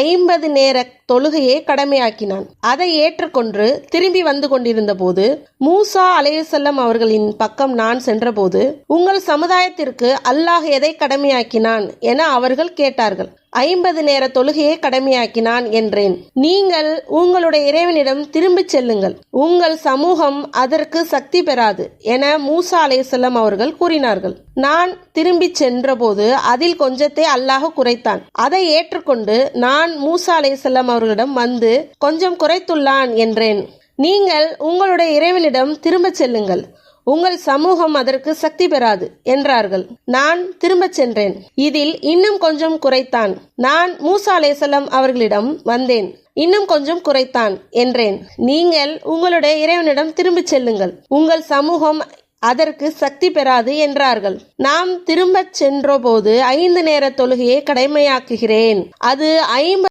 50 நேர தொழுகையை கடமையாக்கினான். அதை ஏற்றுக்கொண்டு திரும்பி வந்து கொண்டிருந்த போது மூசா அலைஹிஸ்ஸலாம் அவர்களின் பக்கம் நான் சென்றபோது, உங்கள் சமுதாயத்திற்கு அல்லாஹ் எதை கடமையாக்கினான் என அவர்கள் கேட்டார்கள். 50 நேர தொழுகையை கடமையாக்கினான் என்றேன். நீங்கள் உங்களுடைய இறைவனிடம் திரும்பிச் செல்லுங்கள், உங்கள் சமூகம் அதற்கு சக்தி பெறாது என மூசா அலைஹிஸ்ஸலாம் அவர்கள் கூறினார்கள். நான் திரும்பிச் சென்றபோது அதில் கொஞ்சத்தை அல்லாஹ் குறைத்தான். அதை ஏற்றுக்கொண்டு நான் மூசா அலைஹிஸ்ஸலாம் அவர்களிடம் வந்து கொஞ்சம் குறைத்துள்ளான் என்றேன். நீங்கள் உங்களுடைய இறைவனிடம் திரும்பச் செல்லுங்கள், உங்கள் சமூகம் அதற்கு சக்தி பெறாது என்றார்கள். நான் திரும்பச் சென்றேன். இதில் இன்னும் கொஞ்சம் குறைத்தான். நான் மூசா அலைஹிஸ்ஸலாம் அவர்களிடம் வந்தேன். இன்னும் கொஞ்சம் குறைத்தான் என்றேன். நீங்கள் உங்களுடைய இறைவனிடம் திரும்பிச் செல்லுங்கள், உங்கள் சமூகம் அதற்கு சக்தி பெறாது என்றார்கள். நாம் திரும்பச் சென்றபோது 5 நேர தொழுகையை கடமையாக்குகிறேன், அது 50